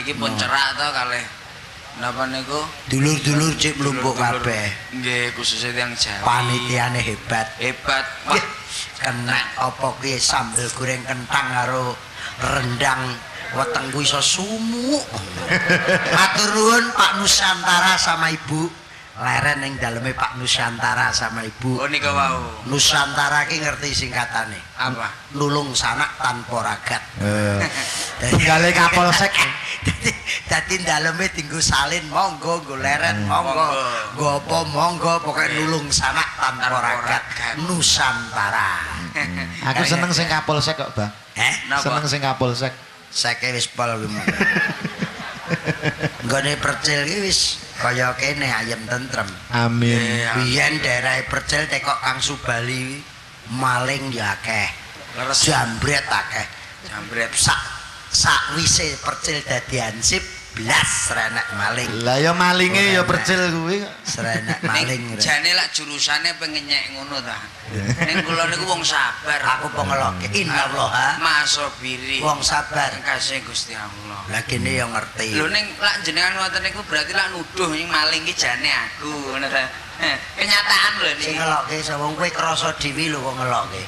niki pun cerak to kalih napa niku dulur-dulur cek mlumpuk kabeh. Nggih khususnya tiyang Jawa. Panitiane hebat. Hebat. Wah, Kena apa kuwi sambel goreng kentang karo rendang wetengku iso sumuk. Matur nuwun Pak Nusantara sama Ibu. Leren ning daleme Pak Nusantara sama Ibu. Oh nika wau. Nusantara ki ngerti singkatane. Apa? Nulung sanak tanpa ragat. Tunggale Kapolsek. Dadi daleme dienggo salin monggo, nggo leren monggo, nggo apa monggo, pokoke nulung sanak tanpa ragat. Nusantara. Aku seneng sing Kapolsek kok, Bang. Seneng sing Kapolsek. Seke wis pol kuwi. Nggone percil ki wis kaya kene ayem tentrem. Amin. Biyen daerah percil tekok Kang Subali maling ya akeh. Leres jambret akeh. Jambret sakwise percil dadi ansip blas renek maling. Lah ya malinge ya percil kuwi kok. Serenek maling. Jane lak jurusane pengen nyek ngono ta. Ning kula niku wong sabar. Aku pengeloke innallaha masabiri. wong sabar. Kasih Gusti Allah. Lah kene ya ngerti. Lho ning lak jenengan ngoten niku berarti lak nuduh ning maling ki jane aku ngono ta. Kenyataan lho Sing niki. ngeloke sapa kowe krasa dhewe lho kok ngeloke.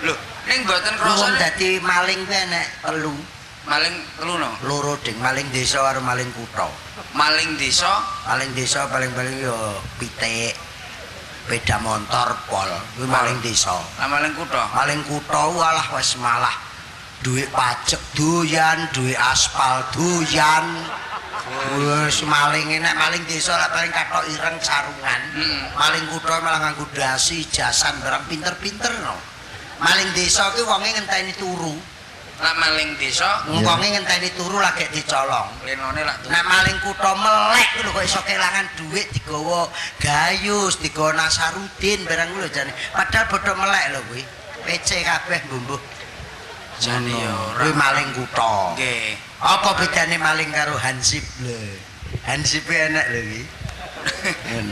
Lho ning mboten Wong krasa dadi maling kuwi enek telu. maling telu no. Loro ding maling desa karo maling kutha. Maling desa Maling desa paling-paling ya pitik, beda motor, pol. Kuwi maling desa. lah maling kutha. Maling kutha walah wis malah duit pajak doyan, duit aspal doyan. Wis maling nek maling desa lah paling kathok ireng sarungan. Maling kutha malah nganggo dasi, jasan barang pinter-pinter no. Maling desa ki wonge ngenteni turu. Lah maling desa Wonge ngenteni turu lagi dicolong. lenone lak turu. Nek maling kutha melek lho kok iso kelangan duit digawa Gayus, digawa Nasarudin barang lho jane. Padahal bodho melek lho kuwi. PC kabeh mbumbuh. Jane ya ora. Kuwi maling kutha. Nggih. Apa bedane maling karo hansip lho? Hansip enak lho kuwi.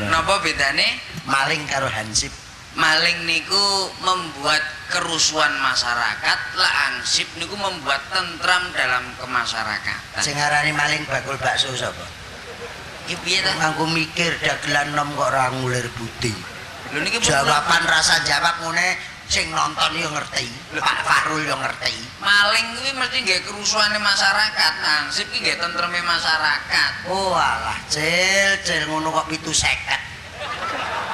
Napa bedane? Maling karo hansip. Maling niku membuat kerusuhan masyarakat, lah ansip niku membuat tentram dalam kemasyarakatan. Sing arane maling bakul bakso sapa? Iki piye ta? Nganggo mikir dagelan nom kok ora ngulir budi. Lho niki Jawaban rasa jawab ngene sing nonton yo ngerti. Pak Fahrul yo ngerti. maling kuwi mesti nggih kerusuhane masyarakat. Ansip ki nggih tentreme masyarakat. Oh alah, cil ngono kok 750.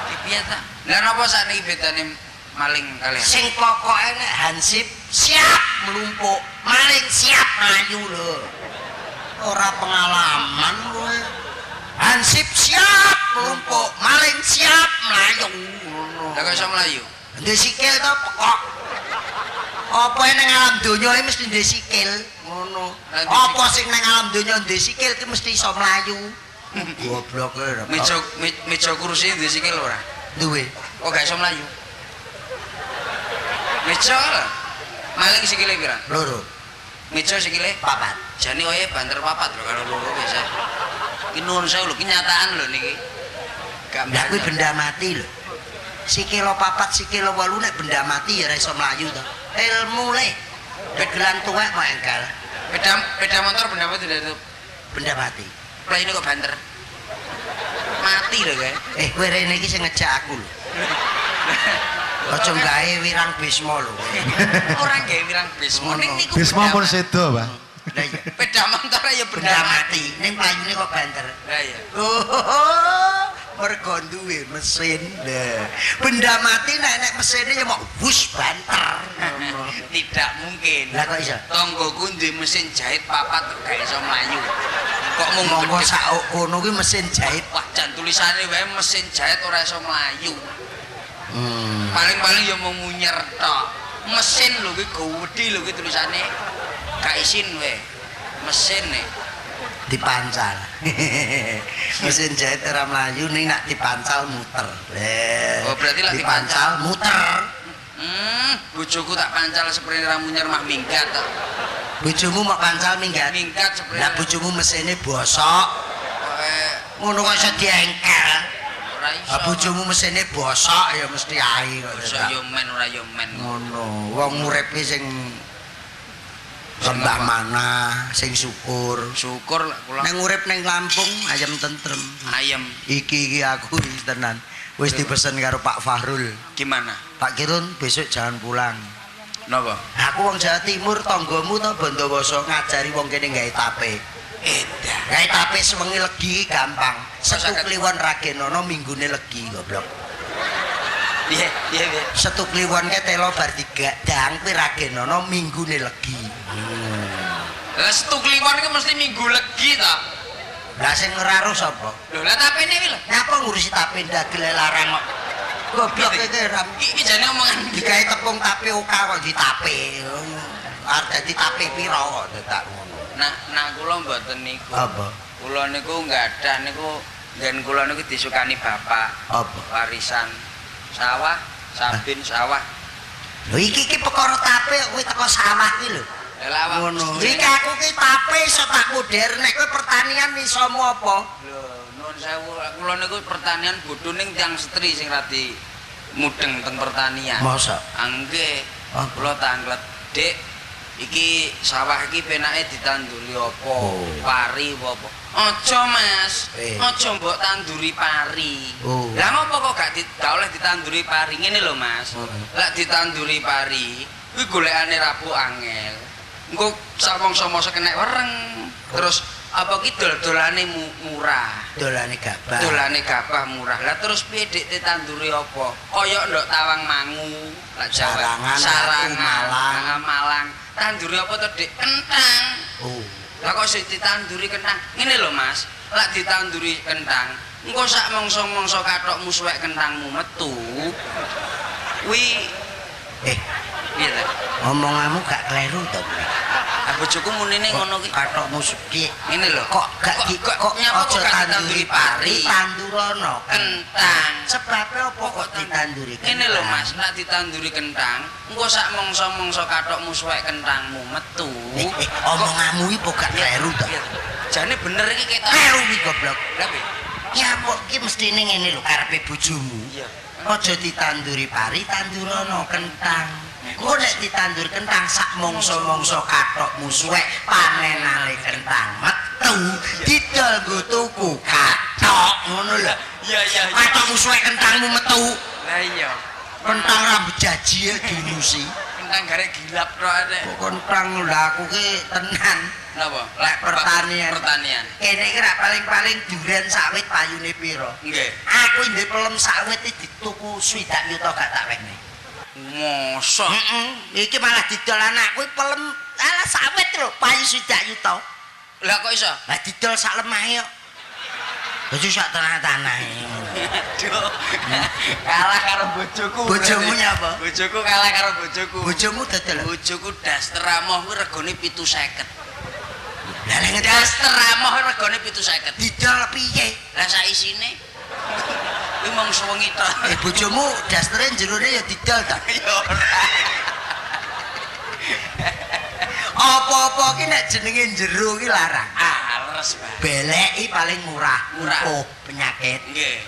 Iki piye ta? Lah napa sakniki bedane maling kalian? Sing pokoke nek hansip siap melumpuk, maling siap mlayu lho. Ora pengalaman kowe. Hansip siap melumpuk, maling siap mlayu ngono. Lah kok iso mlayu? Ndek sikil to pekok. Apa ning alam donya iki mesti ndek sikil ngono. Apa sing ning alam donya ndek sikil ki mesti iso mlayu. Goblok lho. Meja kursi di sikil ora? Duwe. Kok gak iso mlayu? Meja maling sikile pira? Loro. Meja sikile Papat. jane oye banter papat lho kalau loro biasa. Ki nuwun sewu lho, kenyataan lho niki. Gak Lah kuwi benda mati lho. Sikilo papat, sikilo 8 nek benda mati ya ora iso mlayu to. Ilmu le. Dagelan tuwek kok enggal. Beda motor benda apa tidak itu? Benda mati. Lah ini kok banter. Mati lho kae. Kowe rene iki sing ngejak aku lho. Aja gawe wirang Bisma lho. Ora gawe wirang Bisma ning niku. Bisma pun sedo, Bang. Lah iya. Beda motor ya benda Benda mati. mati. Ning mlayune kok banter. Lah iya. Oh, mergo duwe mesin. Lah, benda mati nek mesine ya mau wus banter. Tidak mungkin. Lah kok iso? Tonggoku duwe mesin jahit papat kok gak iso mlayu. Kok mung Monggo gedhe. sak kono kuwi mesin jahit. Wah, jan tulisane wae mesin jahit ora iso mlayu. Paling-paling ya mau munyer tok. Mesin lho kuwi gowedi lho kuwi tulisane. Gak isin wae. Mesin nih. Dipancal. Mesin jahit ora mlayu ning nak dipancal muter. Oh, berarti lak dipancal muter. Bojoku tak pancal sprene ra munyer mah minggat tok. Bojomu mak pancal minggat. Minggat sprene. Lah bojomu mesine bosok. Ngono kok iso diengkel. Ora iso. Lah bojomu mesine bosok ya mesti ae kok. Iso yo men ora yo men. Ngono. Wong uripe sing Lembah mana sing syukur. Syukur lah kula. Nang urip ning Lampung ayam tentrem. Ayam. Iki aku tenan. Wis dipesen karo Pak Fahrul. Gimana? Pak Kirun besok jangan pulang. Napa? Aku wong Jawa Timur, tanggamu to Bondowoso ngajari wong kene gawe tape. Edan. Gawe tape sewengi legi gampang. Setu kliwon ragenono minggune legi goblok. Piye? Setu kliwon ke telo bar digadang kuwi ragenono minggune legi. Lah setu kliwon ki mesti minggu legi ta. Lah sing ngeraruh sapa? Lho lah tapene kuwi lho. Nyapa ngurusi tape ndagel larang kok. Goblok iki ram. Iki jane omongan Digawe tepung tape oka kok ditape. Arep dadi tape pira kok tak ngono. Nah kula mboten niku. Apa? Kula niku nggadah niku nggen kula niku disukani bapak. Apa? Warisan sawah, sabin sawah. Lho iki perkara tape kowe teko sawah iki lho. Lah Ngono. Iki aku ki tape iso tak modern nek kowe pertanian iso apa? Lho, nuwun sewu, kula niku pertanian bodhone tiyang setri sing radi mudeng teng pertanian. Masa? Nggih. Oh. Kula tanglet, Dik. Iki sawah iki penake ditanduri apa? Pari apa? Aja, Mas. Aja mbok tanduri pari. Lah ngopo kok gak oleh ditanduri pari? Ngene lho, Mas. Lek ditanduri pari, kuwi golekane rapuh angel. Engko sak mangsa-mangsa kena wereng. Terus apa ki dol-dolane murah. Dolane gabah. Dolane gabah murah. Lah terus piye Dik ditanduri apa? Kaya ndok tawang mangu, lak Sarangan, Sarangan, Malang. Tanduri apa to Dik? Kentang. Oh. Lah kok sing ditanduri kentang? Ngene lho Mas, lak ditanduri kentang, engko sak mangsa-mangsa kathokmu suwek kentangmu metu. Kuwi piye ta? Omonganmu gak kleru to. Bojoku munine ngono ki. Kathokmu suki. Ngene lho. Kok nyapa kok aja ditanduri pari? Tandurono Kentang. Sebabe apa kok ditanduri kentang? Ngene lho Mas, nek ditanduri kentang, engko sak mangsa-mangsa kathokmu suwek kentangmu metu. Omonganmu iki kok gak kleru to. Jane bener iki ketok. Kleru iki goblok. Lah piye? Nyapuk ki mestine ngene lho karepe bojomu. Iya. Aja ditanduri pari, tandurono kentang. Engko nek ditandur kentang sak mangsa-mangsa kathokmu suwek panenane kentang metu, didol nggo tuku kathok ngono lho. Iya. Kathokmu suwek kentangmu metu. Lah iya. Kentang rambut jaji dinusi. Kentang garek gilap tok arek. Kok kentang lho aku ki tenan. Napa? Lek pertanian. Kene iki ra paling-paling duren sawit payune pira? Nggih. Aku ndek pelem sawit iki dituku 20 yuta gak tak wehne. Mosok. Iki malah didol anakku pelem alah sawit lho payu 20 yuta. Lah kok iso? Lah didol sak lemahe kok. Dadi sak tanah-tanah. Aduh. Kalah karo bojoku. Bojomu nyapa? Bojoku kalah karo bojoku. Bojomu dodol. Bojoku daster amoh kuwi regane 750. Lah nek Daster amoh regane 750. didol piye? Lah sak isine kuwi mung sewengi tok. Bojomu dastere jerone ya didol ta? Ya ora. Apa-apa ki nek jenenge jero ki larang. Leres, Pak. Beleki paling murah. Murah. Penyakit. Nggih.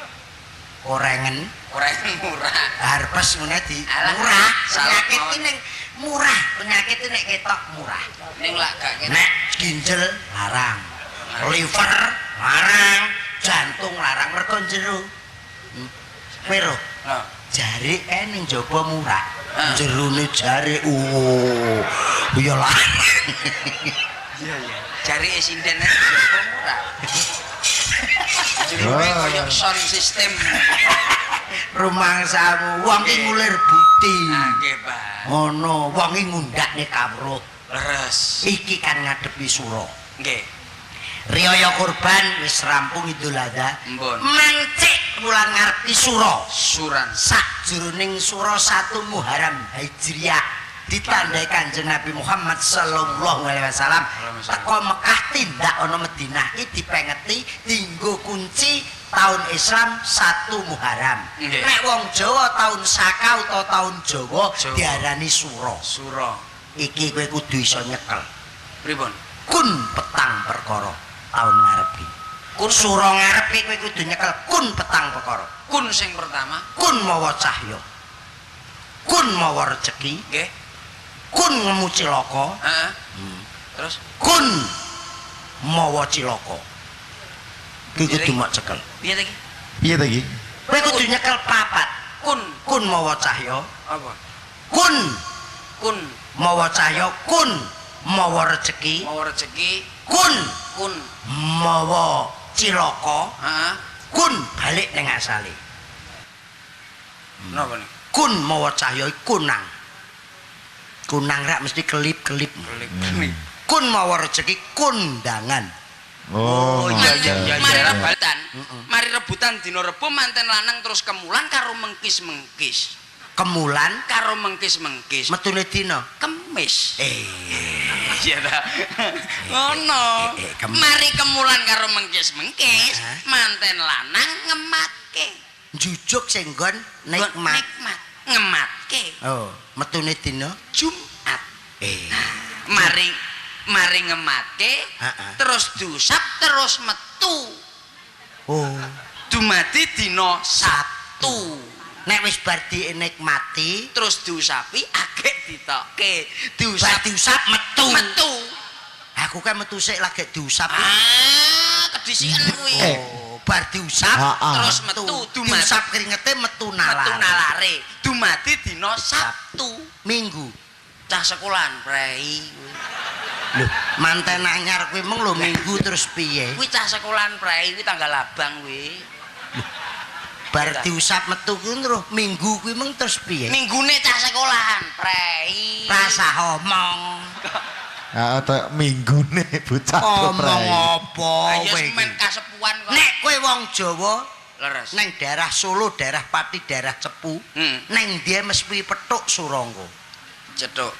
Korengen. Ora murah. Harpes ngene di Alah, murah. salah Penyakit mawon. ki ning murah. Penyakit ki nek ketok murah. Ning lak gak kene. Nek ginjel larang. Liver larang. Jantung larang mergo jero. Pero Lho, jare ning jaba murah. Ah. Jerone jare ya larang. iya. Jari sinden murah. Jerone koyo sound system. Rumangsamu wong ki ngulir bukti. Nggih, Pak. Ngono, wong ki ngundakne kawruh. Leres. Iki kan ngadepi sura. Nggih. Riyaya kurban wis rampung Idul Adha. Mbon. Mancik wulan ngarepi sura. Suran. Sajroning sura 1 Muharram Hijriah ditandai Kanjeng Nabi Muhammad sallallahu alaihi wasallam teko Mekah tindak ana Madinah iki dipengeti dienggo kunci tahun Islam 1 Muharram. Nggih. Nek wong Jawa tahun Saka utawa tahun Jawa Jawa. diarani sura. Sura. Iki kowe kudu iso nyekel. Pripun? Kun petang perkara tahun ngarepi. Kun sura ngarepi kowe kudu nyekel kun petang perkara. Kun sing pertama. Kun mawa cahya. Kun mawa rezeki. Nggih. Kun ngemu cilaka. Heeh. Terus kun mawa cilaka. Kuwi kudu mok cekel. piye ta iki? Piye ta iki? Kowe kudu nyekel papat. Kun mawa cahya. Apa? Kun Kun mawa cahya, kun mawa rejeki. mau rezeki, Kun kun mawa cilaka. heeh. Kun balik ning asale. Napa nih? Kun mawa cahya kunang. Kunang rak mesti kelip-kelip. Kelip. Kun mawa rejeki kundangan. Oh, Mari mari iya. rebutan. Mari rebutan dina Rebo manten lanang terus kemulan karo mengkis-mengkis. Kemulan Karo mengkis-mengkis. metune dina. Kemis. Iya ta. Ngono. Mari kemulan karo mengkis-mengkis, manten lanang ngematke. Jujuk sing nggon nikmat. Nikmat. Ngematke. Oh, metune dina Jumat. Mari ngematke, terus diusap terus metu. Oh, Dumadi dina Sabtu. nek wis bar dinikmati Terus diusapi agek ditokke. bar diusap metu. Metu. Aku kan metu sik lagi diusap. Kedisikan kuwi. Oh, bar diusap Terus metu dumadi diusap keringete metu metu nalar. nalare. Dumadi dina Sabtu. Minggu. Cah sekolahan prei. Lho, manten anyar kuwi mung lho minggu terus piye? Kuwi cah sekolahan prei kuwi tanggal abang kuwi. Bar diusap metu kuwi terus minggu kuwi mung terus piye? Minggune cah sekolahan prei. Rasa omong. Atau minggune bocah Omong prai. apa Ayo kowe? men kasepuan kok. Nek kowe wong Jawa Leres. neng daerah Solo, daerah Pati, daerah Cepu, neng dia mesti petuk Surangga. Cethuk.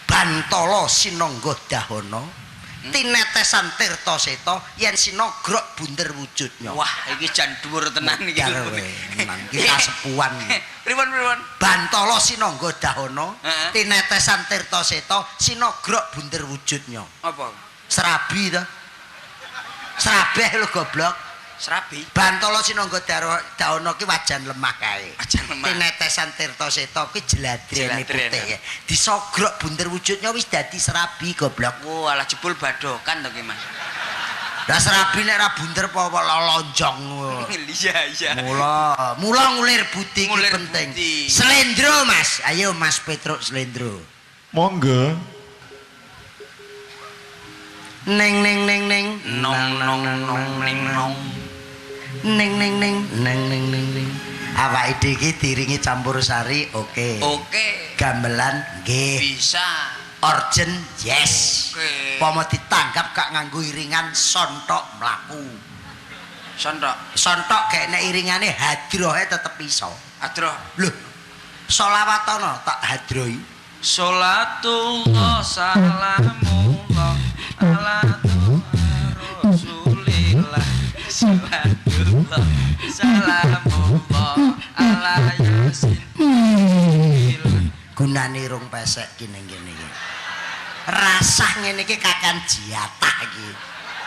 Bantala sinangga dahana, tinetesan tirta seta yen sinagrok bunder wujudnya. Wah, iki jan dhuwur tenan iki. Menang iki kasepuan. Pripun? Bantala sinangga dahana, Heeh. tinetesan tirta seta sinagrok bunder wujudnya. Apa? Serabi to. Serabeh lho goblok. Serabi. Bantala sinangga dahana ki wajan lemah kae. Wajan lemah. Tinetesan tirta seta ki jeladrene Jeladrene. putih. Disogrok bunder wujudnya wis dadi serabi goblok. Oh, alah jebul badokan to ki, Mas. Lah serabi nek ra bunder apa lonjong. Iya. Mula ngulir budi ki Ngulir penting. budi. Slendro Mas, ayo Mas Petruk slendro. Monggo. Neng neng neng neng Nong nong nong ning nong. neng neng neng neng neng neng neng. Awake dhewe iki diringi campur sari, oke. Oke. Gamelan nggih. Bisa. Orjen yes. Oke. Pomo ditanggap gak nganggo iringan sontok mlaku. Sontok. Sontok gak nek iringane hadrohe tetep iso. Adroh. Lho. Sholawatono tak hadroi. Sholatullah salamullah ala Rasulillah. Sholatullah salamullah ala Yasin. Gunane irung pesek ki ning kene iki. Rasah ngene iki kakan jatah iki.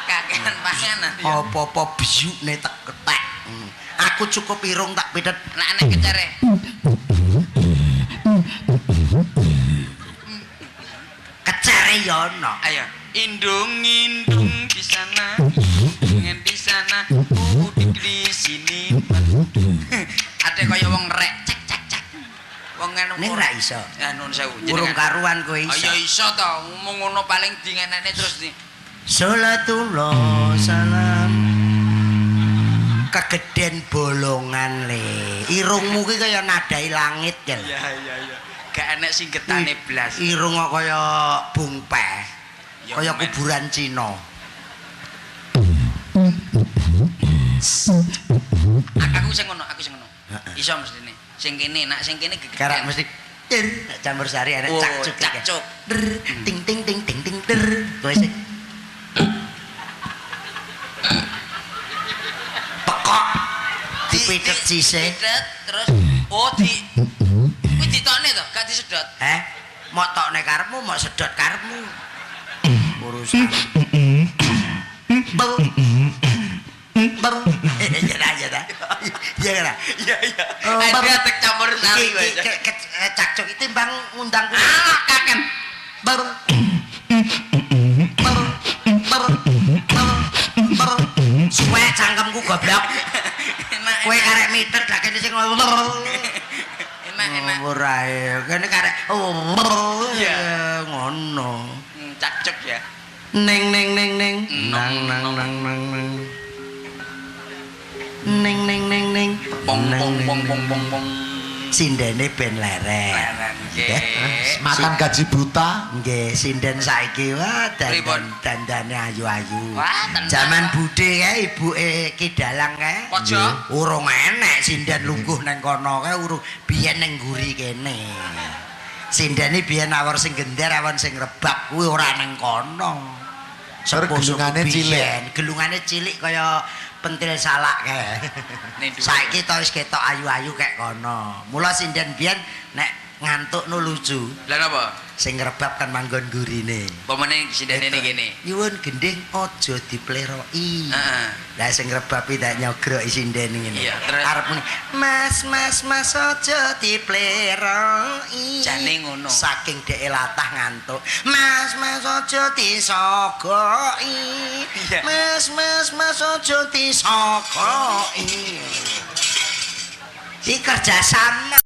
Kakean panganan. Apa-apa biyune tak ketek. Aku cukup irung tak pidet. Nek nek kecere. Kecere ya ono. Ayo, indung di sana, indung di sana, di sini. Ada kaya wong rek, cek. Wong Ning ra iso. Ya nun sewu. Urung karuan kowe iso. Ayo iso to, ngomong ngono paling dingenekne terus di. Salatullah salam. Kegeden bolongan le. Irungmu ki kaya nadai langit ya. Iya. Gak enek sing getane blas. Irung kok kaya bungpeh. Ya, Kaya men. kuburan Cina. Aku sing ngono. Iso mestine. Sing kene, nak sing kene gegeden. Karak mesti nek campur sari ada Oh, cakcuk. cakcuk. Ting ting ting ting ting der. Kowe sih. Pekok. Dipidet sise. Pidet, terus kuwi ditokne to, gak disedot. Mok tokne karepmu, mok sedot karepmu. Urusan. Bau. Ya dah. Iya. Ada tek campur sari wae. Cakcuk itu timbang ngundang Ah, kaken. baru mitet lah kene sing enak ora kene karek ngono cakcuk ya neng nang neng pong pong sindene ben lerek nggih makan gaji buta nggih sinden saiki wah dandane ayu-ayu wah jaman budhe kae ibuke Ki Dalang kae aja urung enek sinden lungguh nang kono kae urung biyen ning nguri kene sindene biyen awor sing gender awon sing rebab kuwi ora nang kono gelungane cilik gelungane cilik kaya pentil salak kae saiki to wis ketok ayu-ayu kek kono mula sinden biyen nek ngantuk no lucu lha napa sing ngrebab kan manggon gurine pomene sindene ning kene nyuwun gending aja dipleroki heeh lah sing ngrebapi tak nyogroki sindene ngene iya terus arep muni mas aja dipleroki jane ngono saking dhek latah ngantuk mas aja disogoki mas aja disogoki iki kerja sama